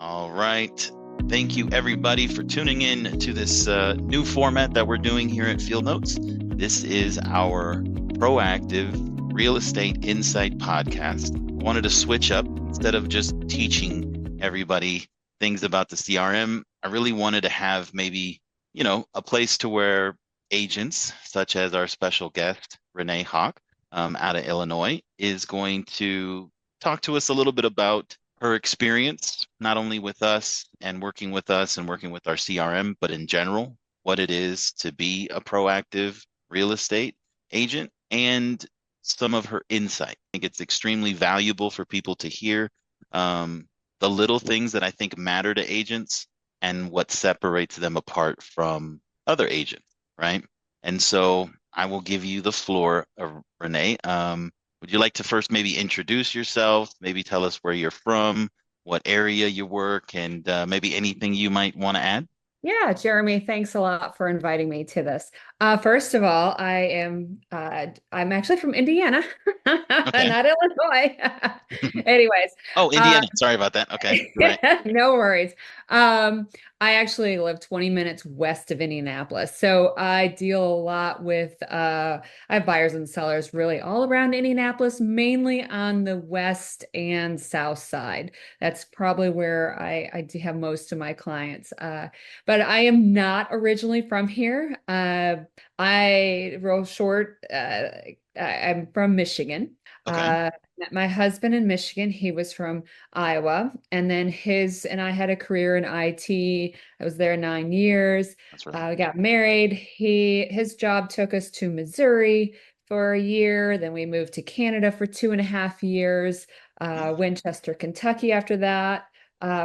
All right. Thank you, everybody, for tuning in to this new format that we're doing here at Field Notes. This is our proactive real estate insight podcast. I wanted to switch up instead of just teaching everybody things about the CRM. I really wanted to have maybe, a place to where agents, such as our special guest, René Hauck, out of Illinois, is going to talk to us a little bit about her experience, not only with us and working with us and working with our CRM, but in general, what it is to be a proactive real estate agent and some of her insight. I think it's extremely valuable for people to hear the little things that I think matter to agents and what separates them apart from other agents, right? And so I will give you the floor, René. Would you like to first maybe introduce yourself, maybe tell us where you're from, what area you work, and maybe anything you might want to add? Yeah, Jeremy, thanks a lot for inviting me to this. First of all, I'm actually from Indiana, Okay. not Illinois. Anyways, Oh, uh, Indiana. Sorry about that. Okay, you're right. no worries. I actually live 20 minutes west of Indianapolis, so I deal a lot with I have buyers and sellers really all around Indianapolis, mainly on the west and south side. That's probably where I do have most of my clients. But I am not originally from here. Real short, I'm from Michigan. Okay, Met my husband in Michigan. He was from Iowa, and then his and I had a career in IT. I was there 9 years. that's right. We got married. His job took us to Missouri for a year. Then we moved to Canada for 2.5 years. Winchester, Kentucky after that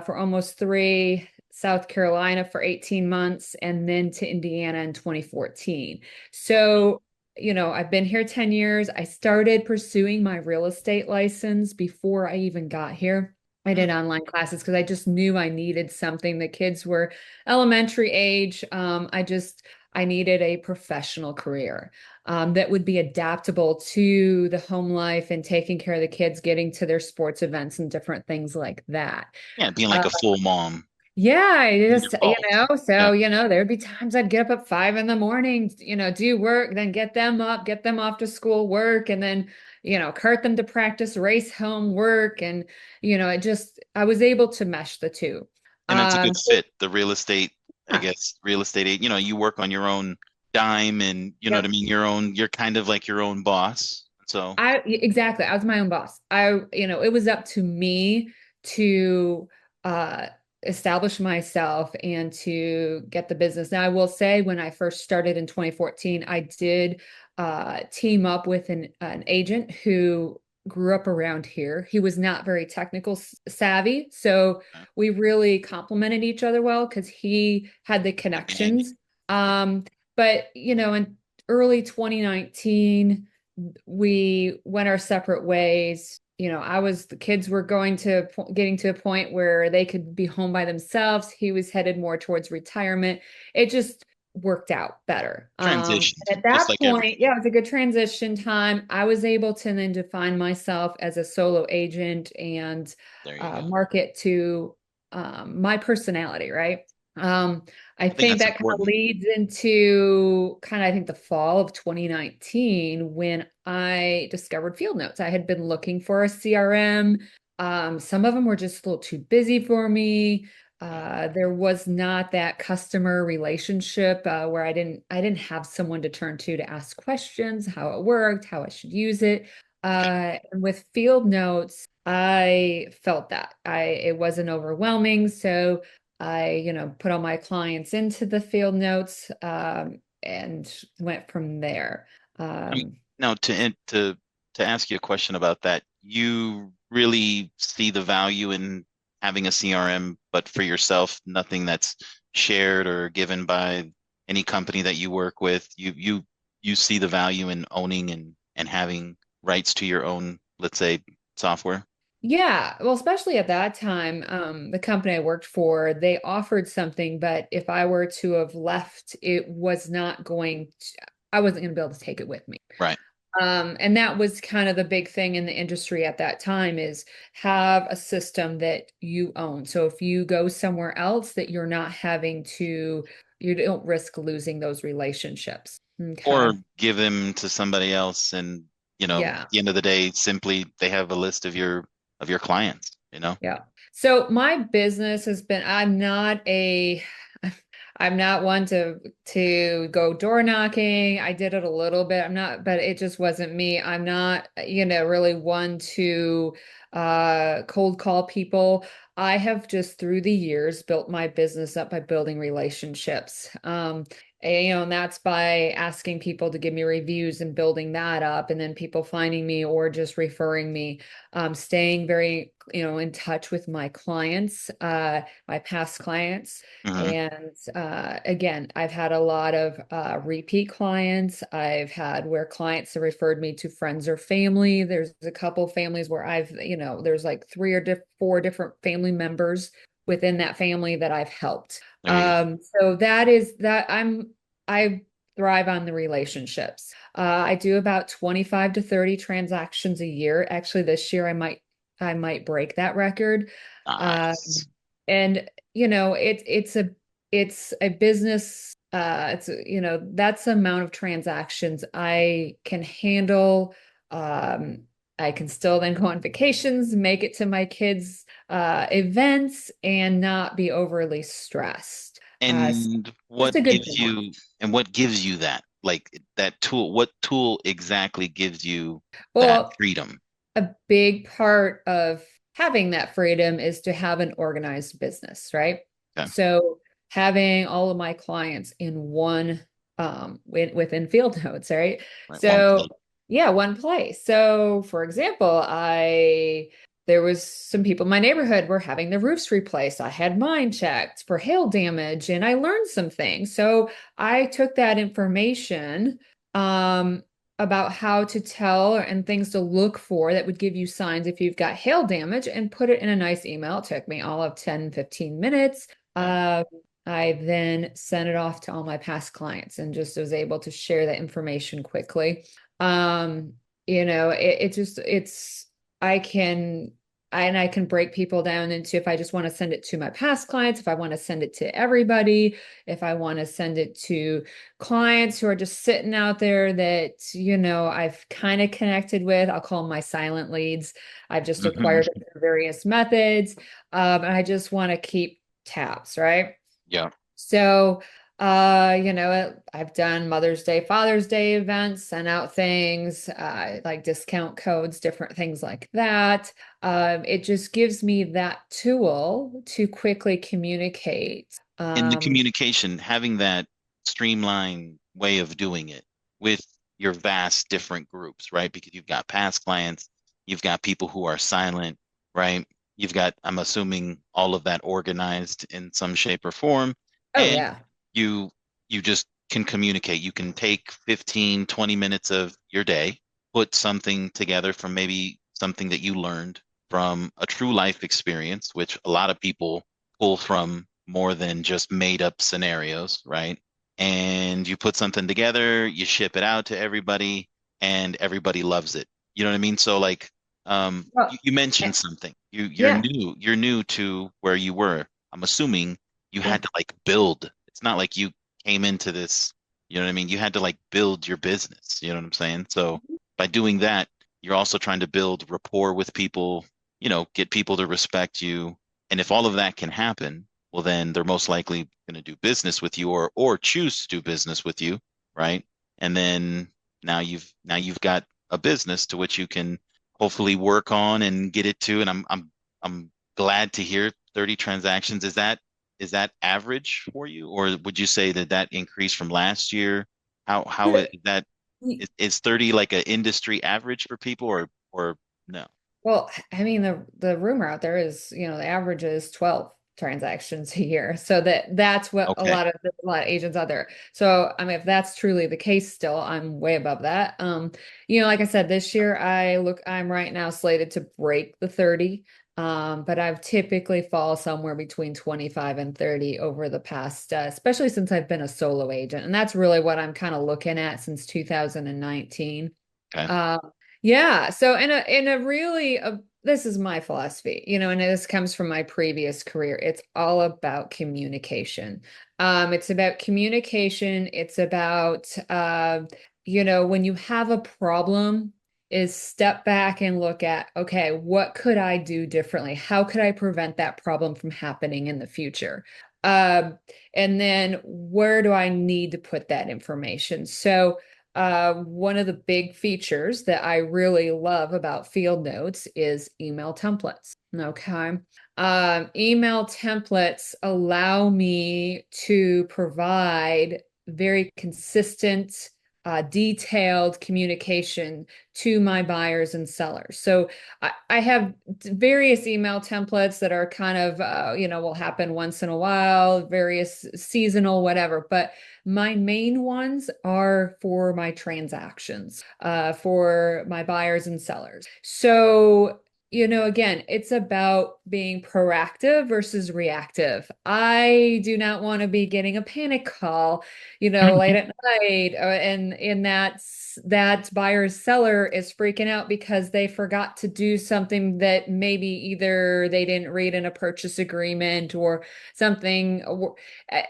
for almost three. South Carolina for 18 months, and then to Indiana in 2014. So, I've been here 10 years. I started pursuing my real estate license before I even got here. I Mm, did online classes because I just knew I needed something. The kids were elementary age. I needed a professional career that would be adaptable to the home life and taking care of the kids, getting to their sports events and different things like that. yeah, being like Uh, a full mom yeah, I in your just, fault. Yeah. there'd be times I'd get up at 5 in the morning, do work, then get them up, get them off to school, work, and then, cart them to practice, race home, work. And, I was able to mesh the two. And it's a good So, fit. The real estate, I yeah, guess, real estate, you work on your own dime and you know what I yep. mean? You're kind of like your own boss. So, Exactly. I was my own boss. It was up to me to uh establish myself and to get the business. Now, I will say when I first started in 2014, I did team up with an agent who grew up around here. He was not very technical savvy, so we really complemented each other well because he had the that'd be handy. connections. But in early 2019 we went our separate ways. The kids were getting to a point where they could be home by themselves. He was headed more towards retirement. It just worked out better. Transitions, And at just that like point, everything. yeah, it was a good transition time. I was able to then define myself as a solo agent and There you go. market to my personality, right? Um, I I think think that's that kind of important. leads into I think the fall of 2019 when I discovered Field Notes. I had been looking for a CRM. Some of them were just a little too busy for me. Okay. There was not that customer relationship where I didn't have someone to turn to ask questions, how it worked, how I should use it. Okay. And with Field Notes, I felt that it wasn't overwhelming. So I, put all my clients into the Field Notes and went from there. I mean, Um, now to ask you a question about that, you really see the value in having a CRM, but for yourself, nothing that's shared or given by any company that you work with. You see the value in owning and having rights to your own, let's say, software. yeah, well, especially at that time, the company I worked for, they offered something, but if I were to have left, I wasn't going to be able to take it with me. Right. And that was kind of the big thing in the industry at that time is have a system that you own. So if you go somewhere else that you're not having to, you don't risk losing those relationships. Or Okay. give them to somebody else, and Yeah. at the end of the day, simply they have a list of your clients. Yeah. So my business has been, I'm not one to go door knocking. I did it a little bit. I'm not, but it just wasn't me. I'm not, really one to cold call people. I have just through the years built my business up by building relationships. And that's by asking people to give me reviews and building that up, and then people finding me or just referring me, staying very, in touch with my clients, my past clients. Hmm. And again, I've had a lot of repeat clients. I've had where clients have referred me to friends or family. There's a couple families where there's like three or four different family members within that family that I've helped. There you go. So I thrive on the relationships. I do about 25 to 30 transactions a year. Actually, this year I might break that record. Uh, Nice. and it's a business. That's the amount of transactions I can handle. Um, I can still then go on vacations, make it to my kids' events, and not be overly stressed. So And just what a good gives balance. you and what gives you that? Like that tool, what tool exactly gives you that Well, freedom? a big part of having that freedom is to have an organized business, right? Okay. So having all of my clients in one within Field Notes, right? Right. One So plate. yeah, one place. So for example, I there was some people in my neighborhood were having their roofs replaced. I had mine checked for hail damage and I learned some things. So I took that information um about how to tell and things to look for that would give you signs if you've got hail damage and put it in a nice email. It took me all of 10, 15 minutes. Okay. Uh, I then sent it off to all my past clients and just was able to share that information quickly. Um, I can, and I can break people down into if I just want to send it to my past clients, if I want to send it to everybody, if I want to send it to clients who are just sitting out there that, I've kind of connected with. I'll call them my silent leads. I've just acquired them through various methods. And I just want to keep tabs, right? Yeah. So, I've done Mother's Day, Father's Day events, sent out things, like discount codes, different things like that. It just gives me that tool to quickly communicate. In the communication, having that streamlined way of doing it with your vast different groups, right? Because you've got past clients, you've got people who are silent, right? You've got, I'm assuming, all of that organized in some shape or form, Oh, and yeah. you you just can communicate. You can take 15, 20 minutes of your day, put something together from maybe something that you learned from a true life experience, which a lot of people pull from more than just made up scenarios, right? And you put something together, you ship it out to everybody, and everybody loves it. You know what I mean? So like, Well, you mentioned eh, something. yeah. You're new to where you were. I'm assuming you Yeah. had to like build. It's not like you came into this, you know what I mean? You had to like build your business. You know what I'm saying? So by doing that, you're also trying to build rapport with people, get people to respect you. And if all of that can happen, well, then they're most likely going to do business with you, or choose to do business with you, right? And then now you've got a business to which you can hopefully work on and get it to. And I'm glad to hear 30 transactions. Is that average for you, or would you say that increased from last year? How is that? Is 30 like an industry average for people, or no? Well, I mean, the rumor out there is, the average is 12 transactions a year. So that's what Okay. there's a lot of agents out there. So, I mean, if that's truly the case still, I'm way above that. Like I said, this year I'm right now slated to break the 30. But I've typically fall somewhere between 25 and 30 over the past, especially since I've been a solo agent. And that's really what I'm kind of looking at since 2019. Okay. Uh, yeah. So in a really this is my philosophy, and this comes from my previous career. It's all about communication. It's about communication. It's about when you have a problem, is step back and look at, okay, what could I do differently? How could I prevent that problem from happening in the future? Um, and then where do I need to put that information? So one of the big features that I really love about Field Notes is email templates. Okay. Email templates allow me to provide very consistent, detailed communication to my buyers and sellers. So I have various email templates that are kind of, will happen once in a while, various seasonal, whatever. But my main ones are for my transactions, for my buyers and sellers. So, again, it's about being proactive versus reactive. I do not want to be getting a panic call, late at night, and in that buyer seller is freaking out because they forgot to do something that maybe either they didn't read in a purchase agreement or something.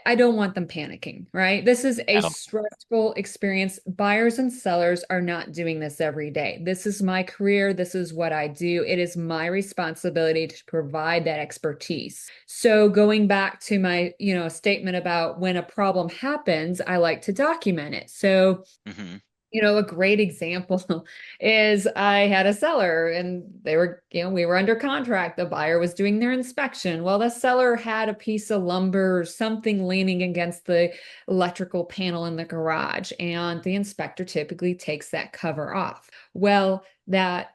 I don't want them panicking, right? This is a At all. stressful experience. Buyers and sellers are not doing this every day. This is my career. This is what I do. It is my responsibility to provide that expertise. So going back to my, statement about when a problem happens, I like to document it. So Hmm. a great example is I had a seller and we were under contract. The buyer was doing their inspection. Well, the seller had a piece of lumber or something leaning against the electrical panel in the garage, and the inspector typically takes that cover off. Well, that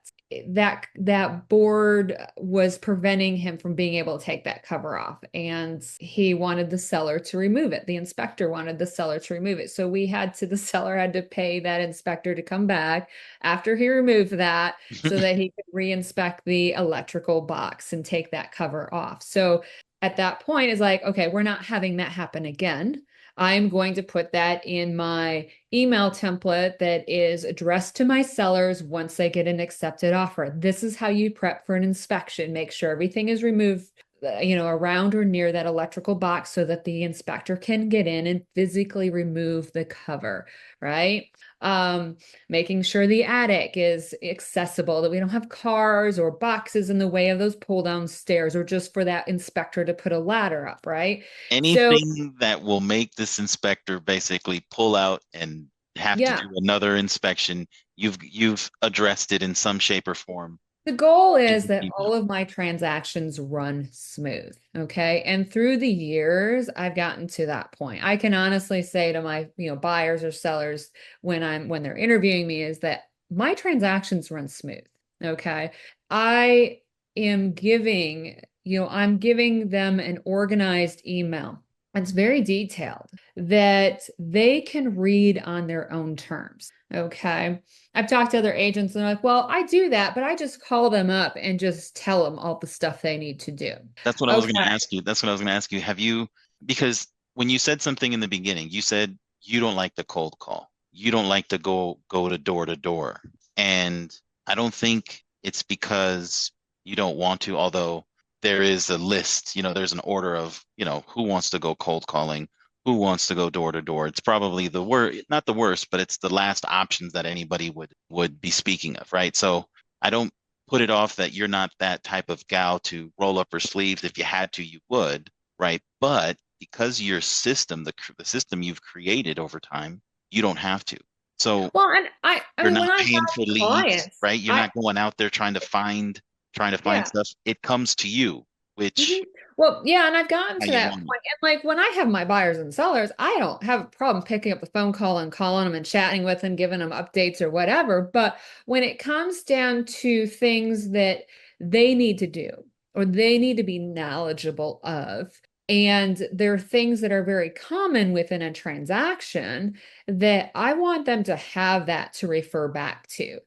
board was preventing him from being able to take that cover off, and he wanted the seller to remove it. The inspector wanted the seller to remove it, so the seller had to pay that inspector to come back after he removed that so that he could re-inspect the electrical box and take that cover off. So at that point, it's like, okay, we're not having that happen again. I'm going to put that in my email template that is addressed to my sellers once they get an accepted offer. This is how you prep for an inspection. Make sure everything is removed, around or near that electrical box so that the inspector can get in and physically remove the cover, right? Um, Making sure the attic is accessible, that we don't have cars or boxes in the way of those pull down stairs, or just for that inspector to put a ladder up, right? So, Anything that will make this inspector basically pull out and have to yeah. do another inspection, you've addressed it in some shape or form The goal in is the that email. all of my transactions run smooth. Okay. And through the years, I've gotten to that point. I can honestly say to my, buyers or sellers when they're interviewing me is that my transactions run smooth. Okay. I I'm giving them an organized email. It's very detailed that they can read on their own terms. Okay. I've talked to other agents and they're like, well, I do that, but I just call them up and just tell them all the stuff they need to do. That's what I was going Okay. to ask you. That's what I was going to ask you. Because when you said something in the beginning, you said you don't like the cold call. You don't like to go to door. And I don't think it's because you don't want to, although there is a list, there's an order of, who wants to go cold calling, who wants to go door to door. It's probably the worst, not the worst, but it's the last options that anybody would be speaking of, right? So I don't put it off that you're not that type of gal to roll up her sleeves. If you had to, you would, right? But because your system, the system you've created over time, you don't have to. So Well, and I you're mean, not when I paying for have leads, clients, right? You're not going out there trying to find yeah. stuff. It comes to you, Mhm. which Well, yeah, and I've gotten how to you that want it. point. And like when I have my buyers and sellers, I don't have a problem picking up the phone call and calling them and chatting with them, giving them updates or whatever. But when it comes down to things that they need to do or they need to be knowledgeable of, and there are things that are very common within a transaction that I want them to have that to refer back to.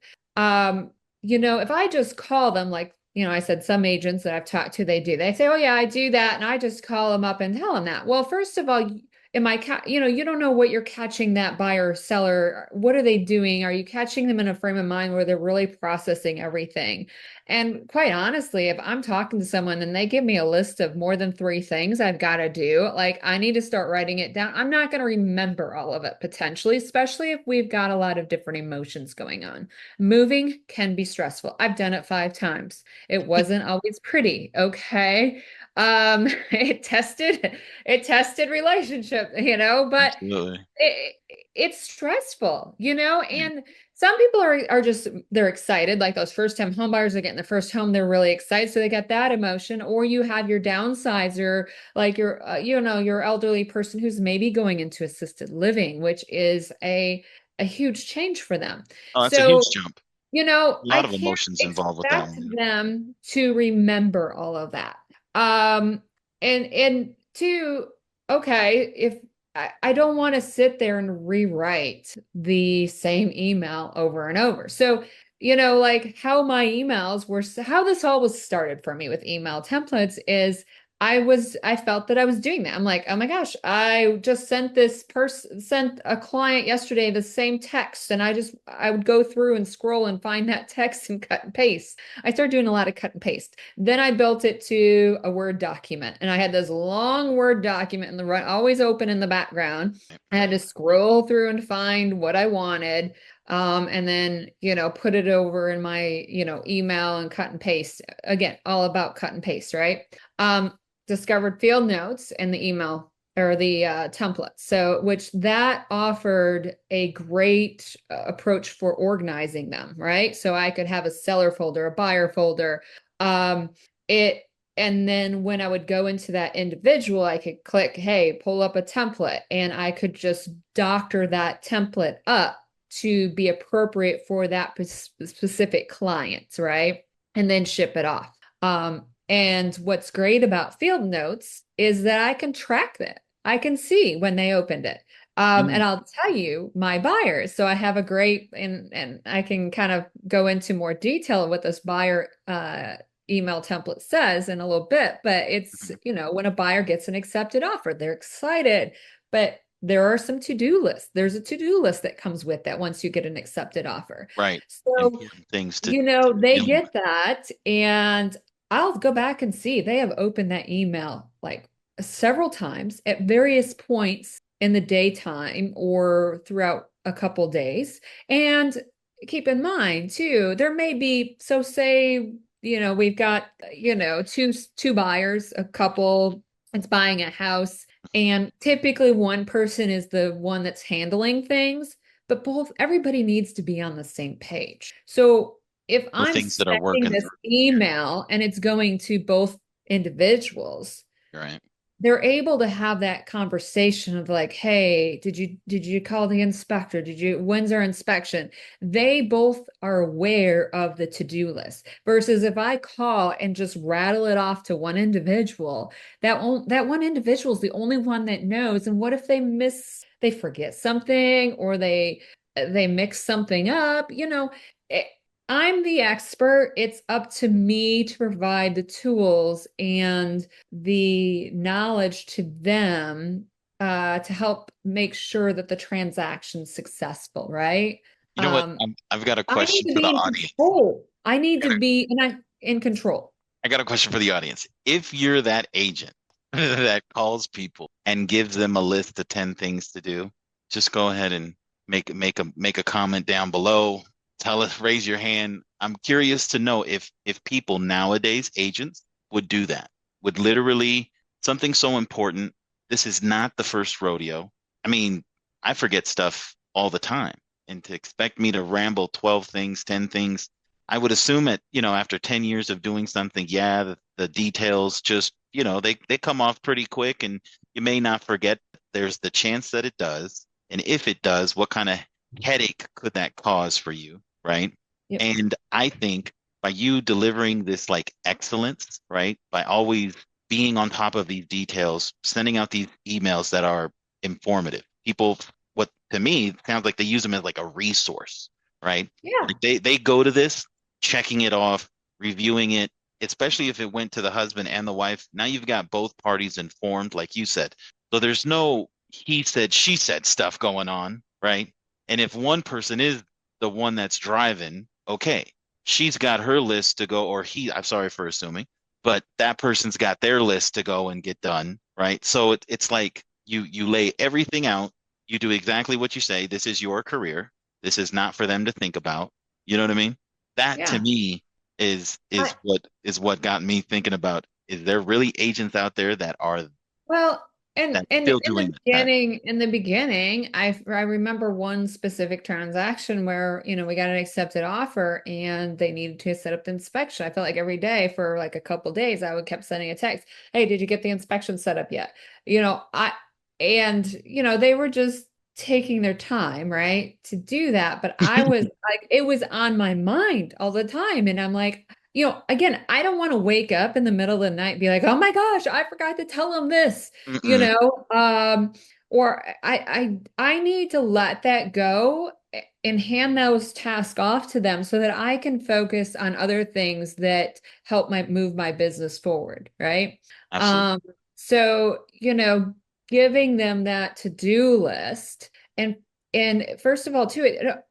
If I just call them, like, I said some agents that I've talked to, they do. They say, oh, yeah, I do that. And I just call them up and tell them that. Well, first of all, am I, you don't know what you're catching that buyer or seller. What are they doing? Are you catching them in a frame of mind where they're really processing everything? And quite honestly, if I'm talking to someone and they give me a list of more than three things I've got to do, like I need to start writing it down. I'm not going to remember all of it potentially, especially if we've got a lot of different emotions going on. Moving can be stressful. I've done it 5 times. It wasn't always pretty. Okay. It tested relationship, but Absolutely. it, it's stressful, Right. and some people are just they're excited, like those first time home buyers are getting their first home, they're really excited, so they get that emotion. Or you have your downsizer, like your elderly person who's maybe going into assisted living, which is a huge change for them. Oh, that's a So huge jump. A I lot of can't emotions involved with that expect one. them to remember all of that. Um, and two, okay, if I don't want to sit there and rewrite the same email over and over. So, like how my emails were, how this all was started for me with email templates is I felt that I was doing that. I'm like, oh my gosh, I just sent a client yesterday the same text, and I would go through and scroll and find that text and cut and paste. I started doing a lot of cut and paste. Then I built it to a Word document, and I had this long Word document in the right, always open in the background. I had to scroll through and find what I wanted. And then, put it over in my, email and cut and paste. Again, all about cut and paste, right? Discovered Fieldnotes and the email or the template. So, which that offered a great approach for organizing them, right? So I could have a seller folder, a buyer folder. Um, it and then when I would go into that individual, I could click, hey, pull up a template, and I could just doctor that template up to be appropriate for that specific client, right? And then ship it off. And what's great about Field Notes is that I can track that. I can see when they opened it. And I'll tell you my buyers. So I have a great, and I can kind of go into more detail of what this buyer email template says in a little bit. But it's, when a buyer gets an accepted offer, they're excited. But there are some to-do lists. There's a to-do list that comes with that once you get an accepted offer. Right. So, Important things to they deal with. get that, and I'll go back and see they have opened that email like several times at various points in the daytime or throughout a couple days. And keep in mind too, there may be, so say, we've got, two buyers, a couple that's buying a house, and typically one person is the one that's handling things, but everybody needs to be on the same page. So if The I'm things that are sending working this through. email and it's going to both individuals, Right. they're able to have that conversation of like, hey, did you call the inspector? When's our inspection? They both are aware of the to-do list versus if I call and just rattle it off to one individual, that one individual is the only one that knows. And what if they forget something, or they mix something up, I'm the expert. It's up to me to provide the tools and the knowledge to them to help make sure that the transaction's successful, right? You know what? Um, I've got a I need question to for the be in audience. control. I need I to got a, be in control. I got a question for the audience. If you're that agent that calls people and gives them a list of 10 things to do, just go ahead and make a comment down below. Tell us, raise your hand. I'm curious to know if people nowadays, agents, would do that. Would literally something so important. This is not the first rodeo. I mean, I forget stuff all the time. And to expect me to ramble 12 things, 10 things, I would assume after 10 years of doing something, yeah, the details just, they come off pretty quick, and you may not forget. There's the chance that it does. And if it does, what kind of headache could that cause for you? Right. Yep. And I think by you delivering this like excellence, right, by always being on top of these details, sending out these emails that are informative, people, what to me, it sounds like they use them as like a resource, right? Yeah. Like they go to this, checking it off, reviewing it, especially if it went to the husband and the wife. Now you've got both parties informed, like you said. So there's no, he said, she said stuff going on, right? And if one person is the one that's driving, okay, she's got her list to go, or he, I'm sorry for assuming, but that person's got their list to go and get done, right? So it's like you lay everything out, you do exactly what you say. This is your career. This is not for them to think about. You know what I mean? That to Yeah. me is I, what got me thinking about, is there really agents out there that are well, and that still doing that? in the beginning, I remember one specific transaction where, we got an accepted offer and they needed to set up the inspection. I felt like every day for like a couple days, I would kept sending a text, "Hey, did you get the inspection set up yet?" They were just taking their time, right, to do that. But I was like, it was on my mind all the time. And I'm like, again, I don't want to wake up in the middle of the night and be like, "Oh my gosh, I forgot to tell them this," you Mm-mm. know, or I need to let that go and hand those tasks off to them so that I can focus on other things that help move my business forward, right? Absolutely. Um, so, giving them that to-do list and first of all, too,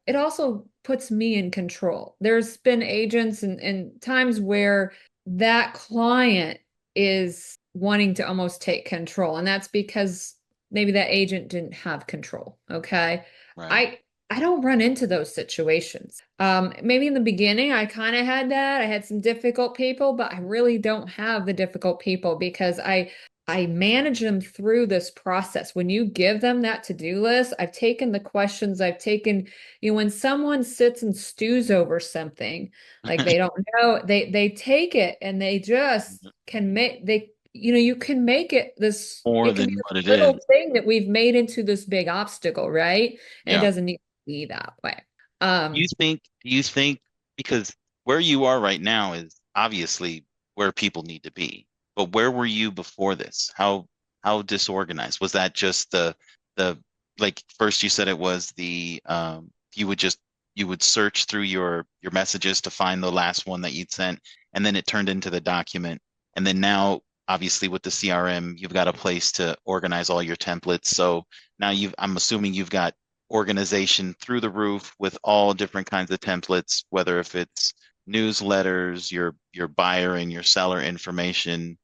it also puts me in control. There's been agents and times where that client is wanting to almost take control, and that's because maybe that agent didn't have control. Okay. Right. I don't run into those situations. Maybe in the beginning I kind of had that. I had some difficult people, but I really don't have the difficult people because I manage them through this process. When you give them that to-do list, I've taken the questions, I've taken, when someone sits and stews over something, like they don't know, they take it and they just can make you can make it this, More it can be than this what it is. little thing that we've made into this big obstacle, right? And it Yeah. doesn't need to be that way. Do you think because where you are right now is obviously where people need to be, but where were you before this? How disorganized? Was that just the like first you said it was the you would just you would search through your messages to find the last one that you'd sent, and then it turned into the document. And then now obviously with the CRM, you've got a place to organize all your templates. So now I'm assuming you've got organization through the roof with all different kinds of templates, whether if it's newsletters, your buyer and your seller information.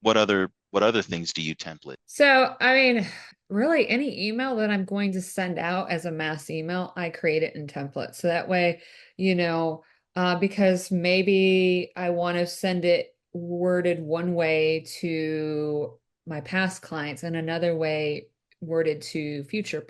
What other things do you template? So, I mean, really, any email that I'm going to send out as a mass email, I create it in templates. So that way, because maybe I want to send it worded one way to my past clients and another way worded to future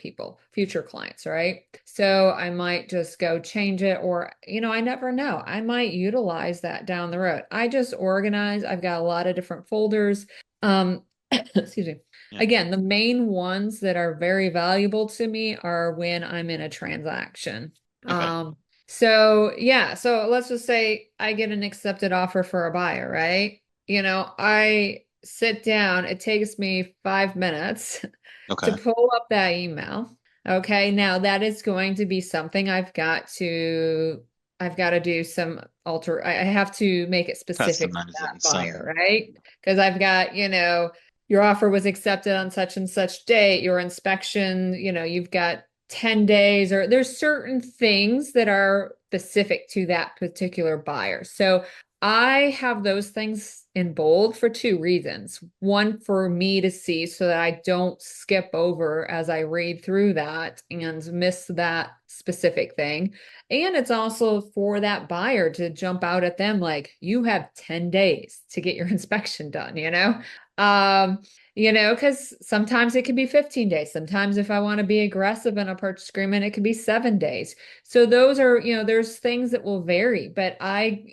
clients, right? So I might just go change it, or, I never know. I might utilize that down the road. I just organize. I've got a lot of different folders. Excuse me. Yeah. Again, the main ones that are very valuable to me are when I'm in a transaction. Okay. So yeah, so let's just say I get an accepted offer for a buyer, right? I sit down, it takes me 5 minutes to Okay. pull up that email. Okay, now that is going to be something I've got to do some I have to make it specific to Customize it that in some. buyer, right? Because I've got, your offer was accepted on such and such date, your inspection, you've got 10 days, or there's certain things that are specific to that particular buyer. So I have those things in bold for two reasons. One, for me to see so that I don't skip over as I read through that and miss that specific thing. And it's also for that buyer to jump out at them like, "You have 10 days to get your inspection done," Um, because sometimes it could be 15 days. Sometimes if I want to be aggressive in a purchase agreement, it could be 7 days. So those are, there's things that will vary, but I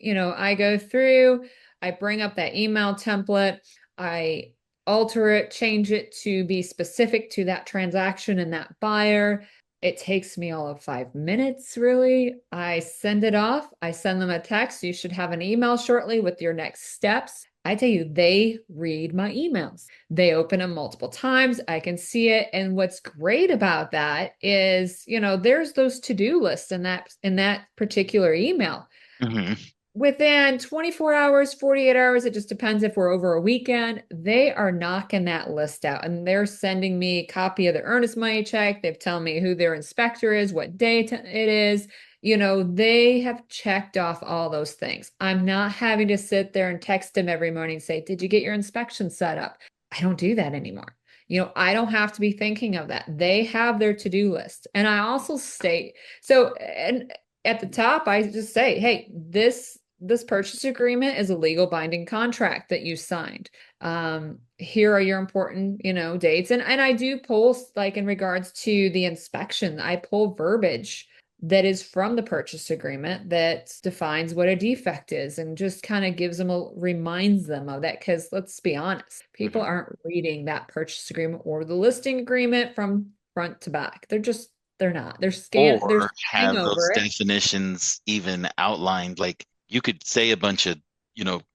go through, I bring up that email template, I alter it, change it to be specific to that transaction and that buyer. It takes me all of 5 minutes, really. I send it off. I send them a text. You should have an email shortly with your next steps. I tell you, they read my emails. They open them multiple times. I can see it. And what's great about that is, there's those to-do lists in that particular email. Hmm. within 24 hours, 48 hours, it just depends if we're over a weekend, they are knocking that list out and they're sending me a copy of the earnest money check. They've told me who their inspector is, what day it is. They have checked off all those things. I'm not having to sit there and text them every morning and say, did you get your inspection set up? I don't do that anymore. I don't have to be thinking of that. They have their to-do list. And I also state, so, and at the top, I just say, hey, this purchase agreement is a legal binding contract that you signed. Here are your important, dates. And I do pull, like in regards to the inspection, I pull verbiage that is from the purchase agreement that defines what a defect is and just kind of reminds them of that. Because let's be honest, people aren't reading that purchase agreement or the listing agreement from front to back. They're not. They're Or scanning have those over it. definitions even outlined. Like you could say a bunch of,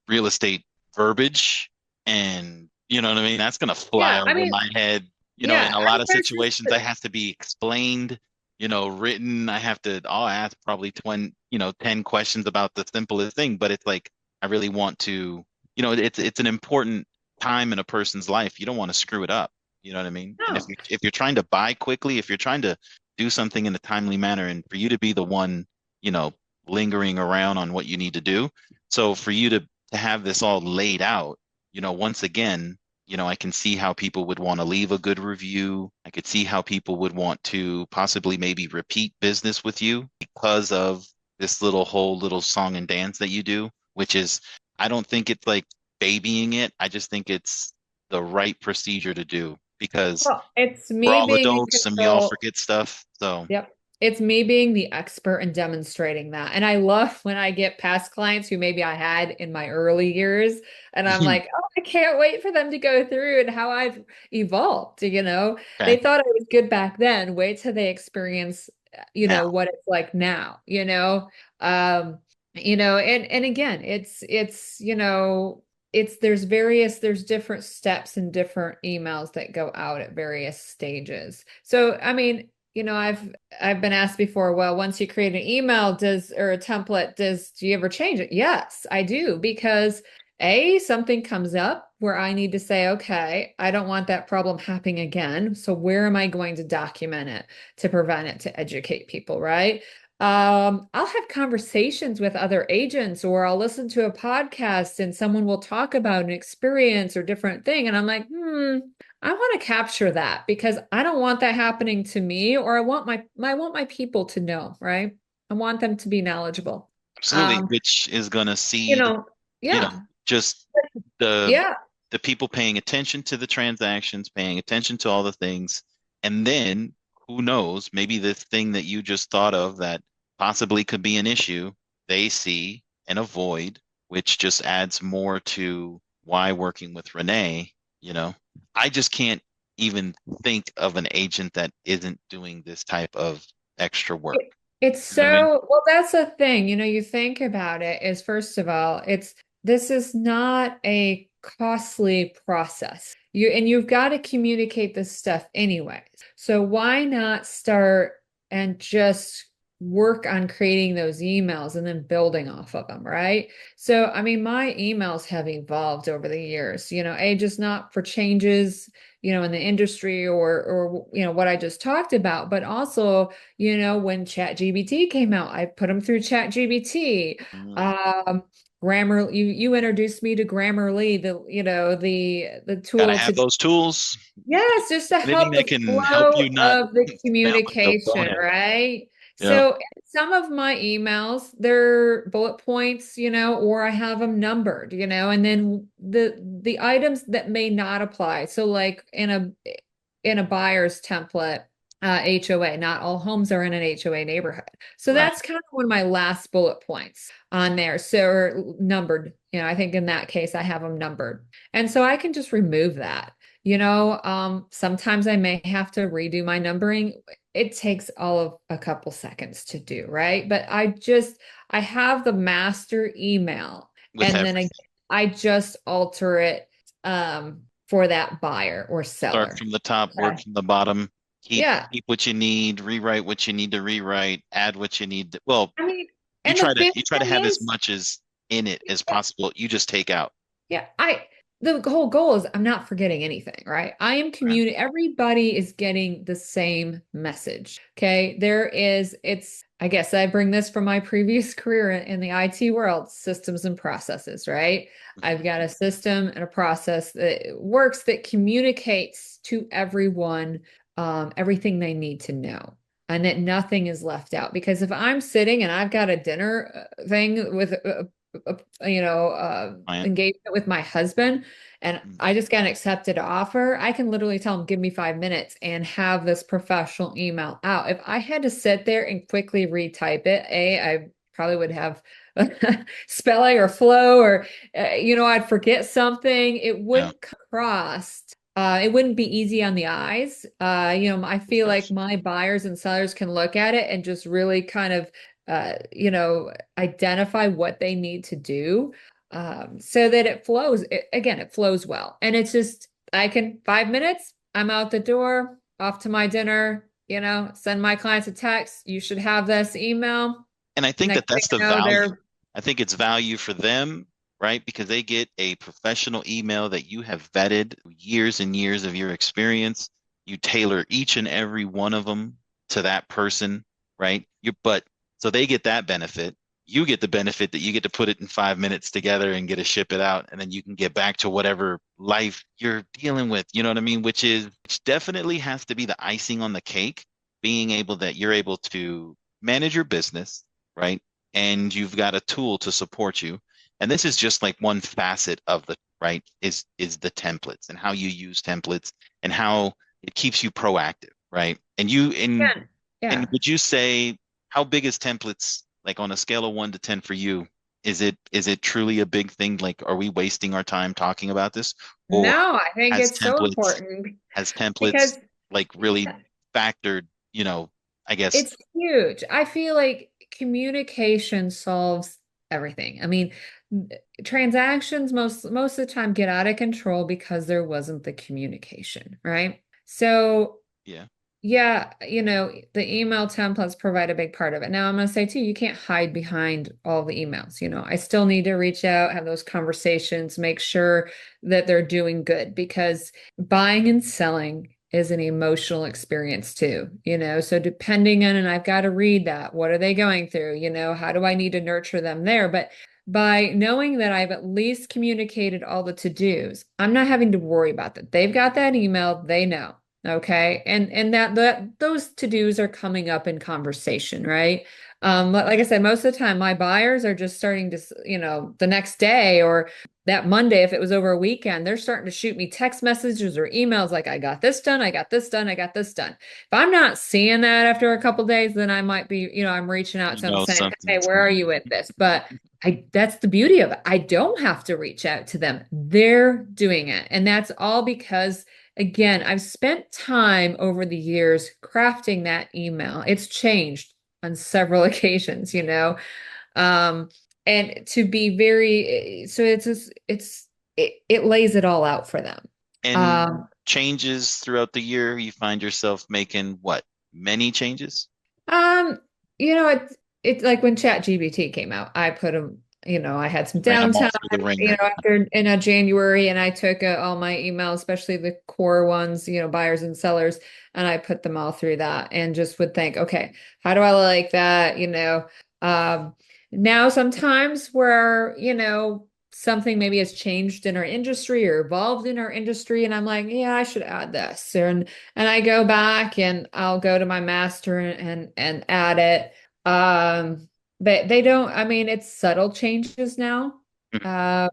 real estate verbiage and you know what I mean? That's gonna fly Yeah, I over mean, my head. In yeah, a I lot mean, of situations, that has to be explained, written. I'll ask probably 20, 10 questions about the simplest thing, but it's like I really want to, it's an important time in a person's life. You don't want to screw it up. You know what I mean? And no. if you're trying to buy quickly, if you're trying to do something in a timely manner and for you to be the one, you know, lingering around on what you need to do. So for you to have this all laid out, once again, I can see how people would want to leave a good review. I could see how people would want to possibly maybe repeat business with you because of this whole little song and dance that you do, which is, I don't think it's like babying it. I just think it's the right procedure to do because Well, it's we're me all being in adults and we all control. forget stuff. So, Yep. It's me being the expert and demonstrating that. And I love when I get past clients who maybe I had in my early years, and I'm like, oh, I can't wait for them to go through and how I've evolved. They okay. thought I was good back then. Wait till they experience, Now, what it's like now. Um, and again, there's different steps and different emails that go out at various stages. So, I mean, I've been asked before, well, once you create an email, or a template, do you ever change it? Yes, I do, because something comes up where I need to say, okay, I don't want that problem happening again. So where am I going to document it to prevent it, to educate people, right? I'll have conversations with other agents, or I'll listen to a podcast and someone will talk about an experience or different thing. And I'm like, I want to capture that because I don't want that happening to me, or I want my people to know, right? I want them to be knowledgeable. absolutely, Um, which is going to you seed, know, you know, yeah, just the yeah. the people paying attention to the transactions, paying attention to all the things, and then who knows, maybe this thing that you just thought of that possibly could be an issue, they see and avoid, which just adds more to why working with Renee, you know, I just can't even think of an agent that isn't doing this type of extra work. It's You know what I mean? so, well, that's the thing, you think about it is, first of all, this is not a costly process. You've got to communicate this stuff anyways. So why not start and just work on creating those emails and then building off of them, right? So, I mean, my emails have evolved over the years, just not for changes, in the industry or what I just talked about, but also when ChatGPT came out, I put them through ChatGPT. Mm. Um, you introduced me to Grammarly, the Got to tool have to, those tools. yes, just to Anything help that the can help flow you not of the sound like a communication, bonehead. right? Yeah. So some of my emails, they're bullet points, or I have them numbered, and then the items that may not apply. So like in a buyer's template, HOA, not all homes are in an HOA neighborhood. So Right. that's kind of one of my last bullet points on there. So or numbered, I think in that case I have them numbered. And so I can just remove that. Sometimes I may have to redo my numbering. It takes all of a couple seconds to do, right? But I have the master email, With and then everything. I just alter it for that buyer or Start seller. from the top, work Okay. from the bottom. Yeah. Keep what you need, rewrite what you need to rewrite, add what you need. Well, I mean, you and the try to thing you try to have as is, much as in it as possible, you just take out. Yeah, the whole goal is I'm not forgetting anything, right? I am Right. everybody is getting the same message. Okay. I guess I bring this from my previous career in the IT world, systems and processes, right? I've got a system and a process that works that communicates to everyone everything they need to know. And that nothing is left out. Because if I'm sitting and I've got a dinner thing with Client. engagement with my husband and Mhm. I just got an accepted offer, I can literally tell him, give me 5 minutes and have this professional email out. If I had to sit there and quickly retype it, I probably would have spelling or flow or, I'd forget something. It Yeah. wouldn't cross. It wouldn't be easy on the eyes. I feel like Yes. my buyers and sellers can look at it and just really kind of identify what they need to do so that it flows. Again, it flows well. And it's just, 5 minutes, I'm out the door, off to my dinner, send my clients a text. You should have this email. And I think Next that thing that's the you know, value. they're, I think it's value for them, right? Because they get a professional email that you have vetted years and years of your experience. You tailor each and every one of them to that person, right? But so they get that benefit. You get the benefit that you get to put it in 5 minutes together and get to ship it out, and then you can get back to whatever life you're dealing with. You know what I mean? Which definitely has to be the icing on the cake, being able that you're able to manage your business, right? And you've got a tool to support you. And this is just like one facet of the right is the templates and how you use templates and how it keeps you proactive, right? yeah, And yeah. would you say how big is templates like on a scale of 1 to 10 for you? Is it truly a big thing? Like, are we wasting our time talking about this? Or No, I think has it's so templates important has templates because like really factored, I guess, it's huge. I feel like communication solves everything. I mean, transactions most of the time get out of control because there wasn't the communication, right? So, yeah. yeah, the email templates provide a big part of it. Now, I'm going to say too, you can't hide behind all the emails. I still need to reach out, have those conversations, make sure that they're doing good because buying and selling is an emotional experience too, so depending on, and I've got to read that, what are they going through? How do I need to nurture them there? But by knowing that I've at least communicated all the to-dos, I'm not having to worry about that. They've got that email, they know. Okay. And that those to-dos are coming up in conversation, right? Like I said, most of the time my buyers are just starting to, the next day or that Monday, if it was over a weekend, they're starting to shoot me text messages or emails like, I got this done, I got this done, I got this done. If I'm not seeing that after a couple days, then I might be, I'm reaching out to them saying, hey, Something's where are you with this? But that's the beauty of it. I don't have to reach out to them. They're doing it. And that's all because again, I've spent time over the years crafting that email. It's changed on several occasions. Um, and to be very, so it lays it all out for them. and Um, changes throughout the year. You find yourself making what? Many changes? Um, it's like when ChatGPT came out, I put them, I had some Ran them all downtime, through the ringer. after in January, and I took all my emails, especially the core ones, buyers and sellers, and I put them all through that and just would think, okay, how do I like that? Um, now sometimes where, something maybe has changed in our industry or evolved in our industry, and I'm like, yeah, I should add this. And I go back and I'll go to my master and add it. But they don't, I mean, it's subtle changes now. Mhm. Um,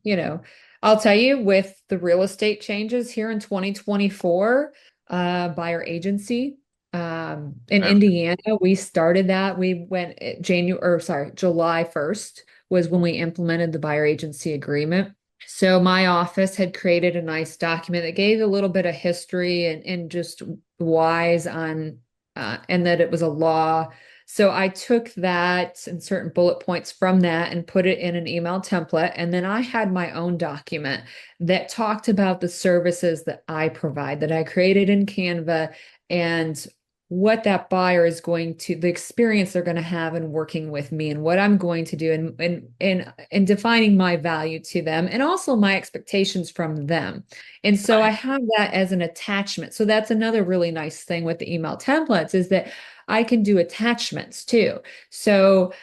you know, I'll tell you with the real estate changes here in 2024, buyer agency. In Okay. Indiana, we started that. We went July 1st was when we implemented the buyer agency agreement. So my office had created a nice document that gave a little bit of history and just whys on and that it was a law. So I took that and certain bullet points from that and put it in an email template. And then I had my own document that talked about the services that I provide that I created in Canva and what that buyer is going to, the experience they're going to have in working with me and what I'm going to do and defining my value to them and also my expectations from them. And so I Right. have that as an attachment. So that's another really nice thing with the email templates is that I can do attachments too. So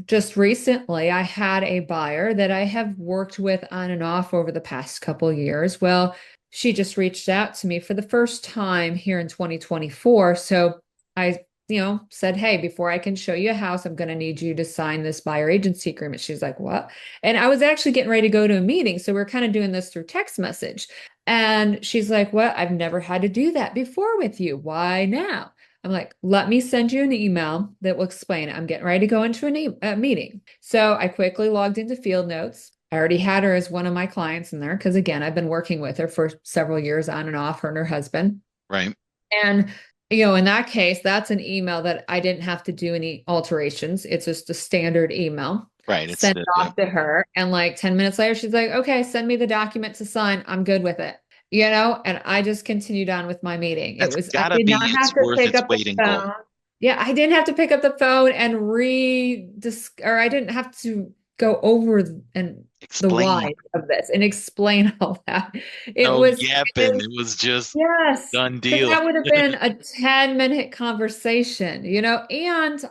just recently I had a buyer that I have worked with on and off over the past couple of years. Well, she just reached out to me for the first time here in 2024. So I, said, hey, before I can show you a house, I'm going to need you to sign this buyer agency agreement. She's like, what? And I was actually getting ready to go to a meeting. So we're kind of doing this through text message. And she's like, well, I've never had to do that before with you. Why now? I'm like, let me send you an email that will explain it. I'm getting ready to go into a meeting. So I quickly logged into Field Notes. I already had her as one of my clients in there because, again, I've been working with her for several years on and off, her and her husband. Right. And, in that case, that's an email that I didn't have to do any alterations. It's just a standard email. Right. It's Send the, it yep. off to her. And like 10 minutes later, she's like, okay, send me the document to sign. I'm good with it. And I just continued on with my meeting. That's I gotta did be not have its to worth pick its up the weight in gold. phone. Yeah, I didn't have to pick up the phone and or I didn't have to go over and the Explain. why of this and explain all that. It No was yapping. It was just yes, done because deal. that would have been a 10-minute conversation, and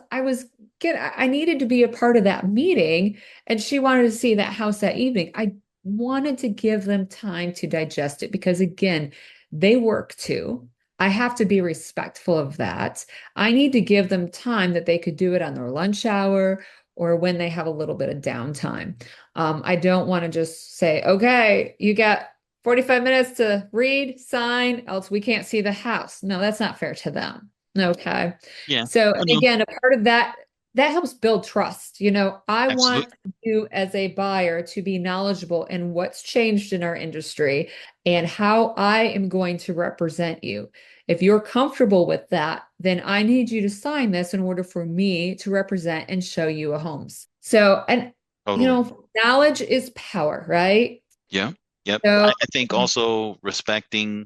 I needed to be a part of that meeting, and she wanted to see that house that evening. I wanted to give them time to digest it because again, they work too. I have to be respectful of that. I need to give them time that they could do it on their lunch hour or when they have a little bit of downtime. I don't want to just say, okay, you got 45 minutes to read, sign, else we can't see the house. No, that's not fair to them. Okay. Yeah. So, Oh, and no. again, a part of that helps build trust. I want Absolutely. you as a buyer to be knowledgeable in what's changed in our industry and how I am going to represent you. If you're comfortable with that, then I need you to sign this in order for me to represent and show you a homes. So, and Totally. knowledge is power, right? Yeah. Yep. So, I think also respecting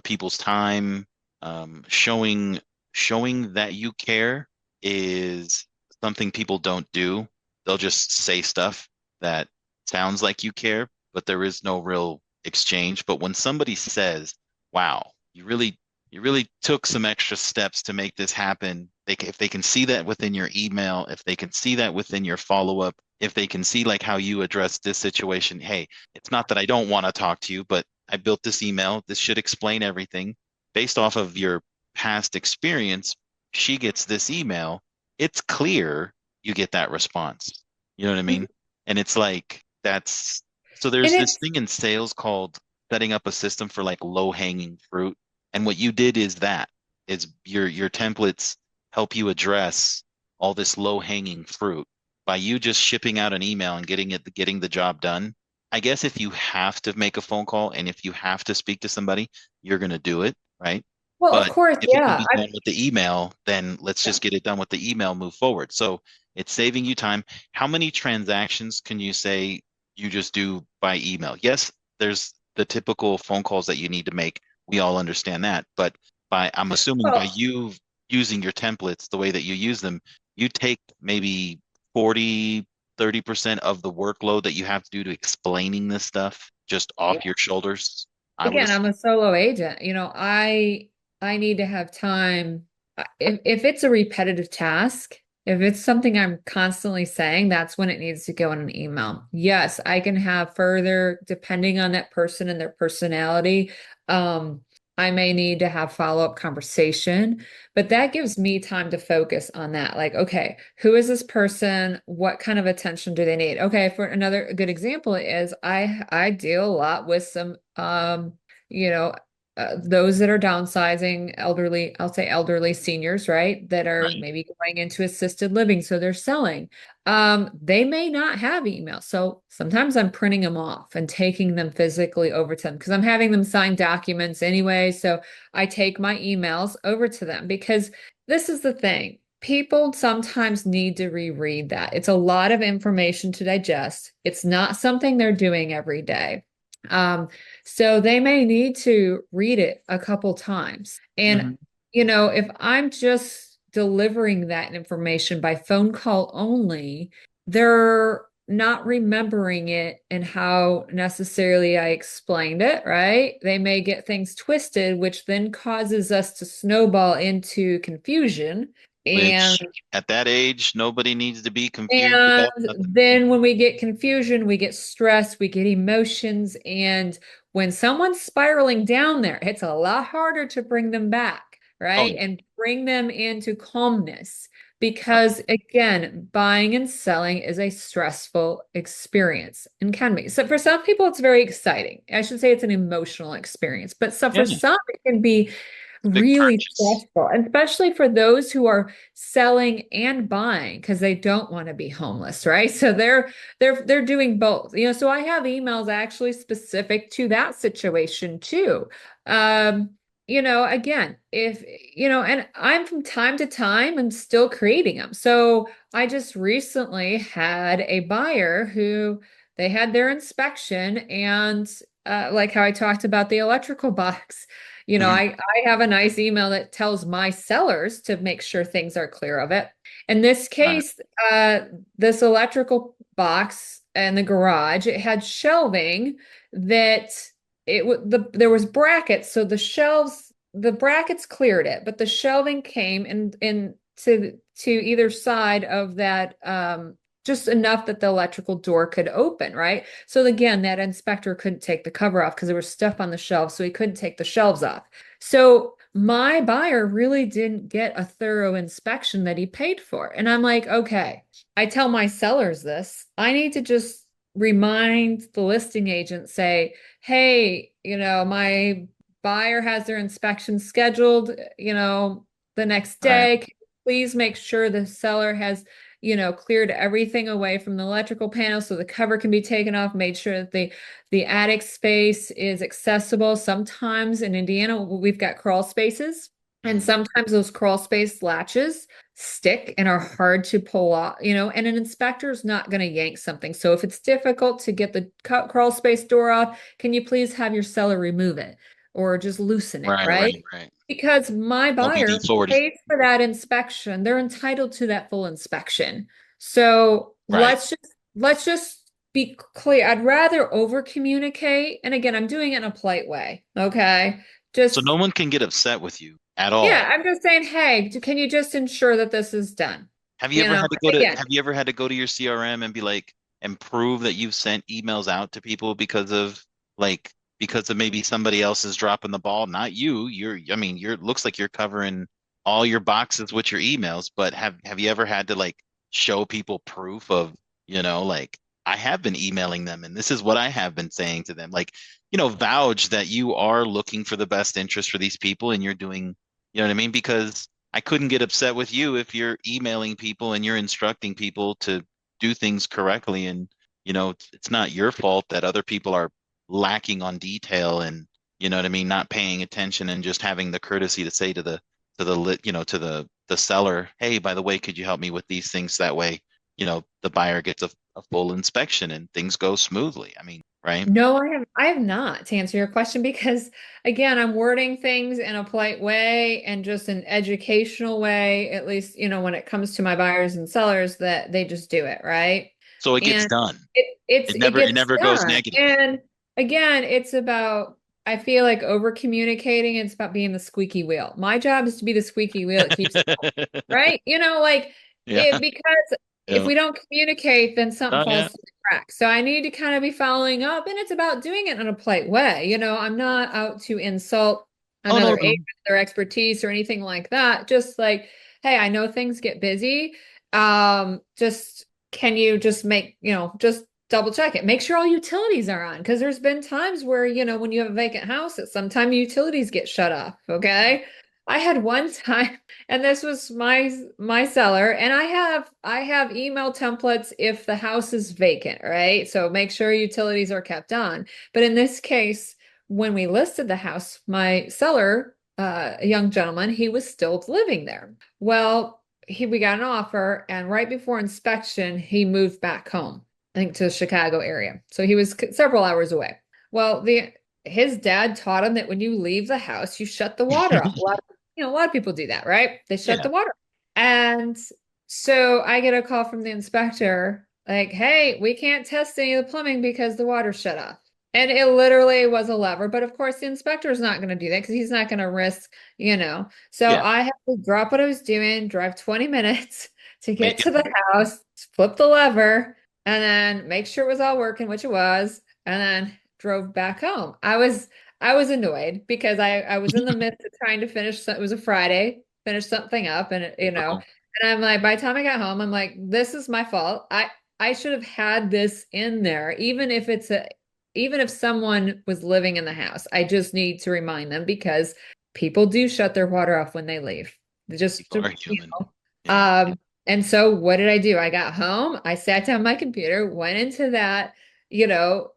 people's time, showing that you care is something people don't do. They'll just say stuff that sounds like you care, but there is no real exchange. But when somebody says, "Wow, you really took some extra steps to make this happen," if they can see that within your email, if they can see that within your follow-up, if they can see like how you address this situation, hey, it's not that I don't want to talk to you, but I built this email. This should explain everything. Based off of your past experience, she gets this email. It's clear you get that response. You know what I mean? And it's like so and there's this it's thing in sales called setting up a system for like low-hanging fruit. And what you did is your templates help you address all this low-hanging fruit by you just shipping out an email and getting the job done. I guess if you have to make a phone call and if you have to speak to somebody, you're going to do it, right? well, of But course, if it can yeah. be done with the email, then let's just get it done with the email, move forward. So it's saving you time. How many transactions can you say you just do by email? Yes, there's the typical phone calls that you need to make. We all understand that. But I'm assuming by Well, you using your templates the way that you use them, you take maybe 40, 30% of the workload that you have to do to explaining this stuff just yeah. off your shoulders, I would Again, I'm assume. a solo agent. I need to have time. If it's a repetitive task, if it's something I'm constantly saying, that's when it needs to go in an email. Yes, I can have further, depending on that person and their personality. Um, I may need to have follow-up conversation, but that gives me time to focus on that. Like, okay, who is this person? What kind of attention do they need? Okay, for another good example is I deal a lot with some you know, those that are downsizing, elderly, I'll say elderly seniors, right? That are Right. maybe going into assisted living, so they're selling. They may not have email. So sometimes I'm printing them off and taking them physically over to them because I'm having them sign documents anyway. So I take my emails over to them because this is the thing. People sometimes need to reread that. It's a lot of information to digest. It's not something they're doing every day. Um, so they may need to read it a couple times. And Mhm. if I'm just delivering that information by phone call only, they're not remembering it and how necessarily I explained it, right? They may get things twisted, which then causes us to snowball into confusion. And Which at that age, nobody needs to be confused and about nothing. then when we get confusion, we get stress, we get emotions. And when someone's spiraling down there, it's a lot harder to bring them back, Oh right? yeah. And bring them into calmness. Yep. Because again, buying and selling is a stressful experience and can be. So for some people, it's very exciting. I should say it's an emotional experience, but Yeah. for some, it can be It's a big really purchase. stressful, and especially for those who are selling and buying because they don't want to be homeless, right? So they're doing both. So I have emails actually specific to that situation too. Um, again, if and I'm from time to time, I'm still creating them. So I just recently had a buyer who they had their inspection and like how I talked about the electrical box. Mhm. I have a nice email that tells my sellers to make sure things are clear of it. In this Right. case, this electrical box in the garage, it had shelving that there was brackets, so the brackets cleared it, but the shelving came in to either side of that just enough that the electrical door could open, right? So again, that inspector couldn't take the cover off because there was stuff on the shelves, so he couldn't take the shelves off. So my buyer really didn't get a thorough inspection that he paid for. And I'm like, okay, I tell my sellers this. I need to just remind the listing agent, say, hey, my buyer has their inspection scheduled, the next Right. day. Can you please make sure the seller has cleared everything away from the electrical panel so the cover can be taken off, made sure that the attic space is accessible. Sometimes in Indiana, we've got crawl spaces, and Mhm. sometimes those crawl space latches stick and are hard to pull off, and an inspector is not going to yank something. So if it's difficult to get the crawl space door off, can you please have your seller remove it or just loosen it, Right. right? Right. Right. Because my buyer WD-40. paid for that inspection. They're entitled to that full inspection. So Right. let's just be clear. I'd rather over communicate. And again, I'm doing it in a polite way. Okay. So Just no one can get upset with you at all. yeah, I'm just saying, hey, can you just ensure that this is done? Again, Have you ever had to go to your CRM and be like and prove that you've sent emails out to people like because of maybe somebody else is dropping the ball, not you. I mean, looks like you're covering all your boxes with your emails, but have you ever had to like show people proof of, like I have been emailing them and this is what I have been saying to them. Like, vouch that you are looking for the best interest for these people and you're doing, you know what I mean? Because I couldn't get upset with you if you're emailing people and you're instructing people to do things correctly. And, it's not your fault that other people are lacking on detail and, you know what I mean, not paying attention and just having the courtesy to say to the lit, to the seller, hey, by the way, could you help me with these things? That way, the buyer gets a full inspection and things go smoothly. I mean, right? no, I have not to answer your question because again, I'm wording things in a polite way and just an educational way, at least, when it comes to my buyers and sellers that they just do it, right? So it gets And done. it It gets never goes done. negative. And again, it's about I feel like over communicating, it's about being the squeaky wheel. My job is to be the squeaky wheel that keeps it going, right? Like Yeah. because if Yeah. we don't communicate, then something Oh yeah. falls through the cracks. So I need to kind of be following up, and it's about doing it in a polite way. I'm not out to insult Oh no, another no. agent, their expertise, or anything like that. Just like, hey, I know things get busy. Just can you just just double check it. Make sure all utilities are on because there's been times where, when you have a vacant house, that sometimes utilities get shut off. Okay. I had one time, and this was my seller, and I have email templates if the house is vacant, right? So make sure utilities are kept on. But in this case, when we listed the house, my seller, a young gentleman, he was still living there. Well, we got an offer, and right before inspection, he moved back home. I think to the Chicago area. So he was several hours away. Well, his dad taught him that when you leave the house, you shut the water off. a lot of people do that, right? They shut Yeah. the water. And so I get a call from the inspector, like, hey, we can't test any of the plumbing because the water's shut off. And it literally was a lever. But of course, the inspector's not going to do that because he's not going to risk. So Yeah. I had to drop what I was doing, drive 20 minutes to get Make it. to the house, flip the lever, and then make sure it was all working, which it was, and then drove back home. I was annoyed because I was in the midst of trying to it was a Friday, finish something up, Uh-oh. and I'm like, by the time I got home, I'm like, this is my fault. I should have had this in there, even if someone was living in the house. I just need to remind them because people do shut their water off when they leave. Just People to, are human. Yeah. um, and so what did I do? I got home, I sat down my computer, went into that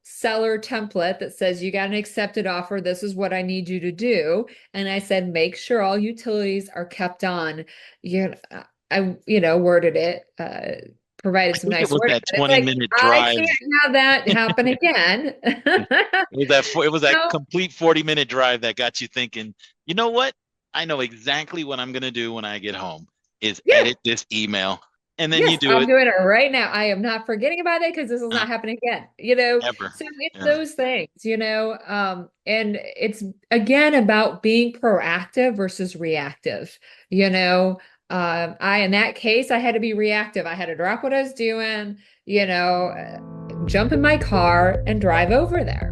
seller template that says you got an accepted offer. This is what I need you to do. And I said, make sure all utilities are kept on. Worded it, provided I some think it nice was wording, that but it's 20 like, minute I drive. can't have that happen again. It was that No, complete 40-minute drive that got you thinking, you know what? I know exactly what I'm gonna do when I get home is yeah, edit this email. And then you yes, do I'm it doing it right now. I am not forgetting about it because this is uh, not happening again. ever. So it's Yeah. those things. And it's again about being proactive versus reactive. In that case, I had to be reactive. I had to drop what I was doing, jump in my car and drive over there.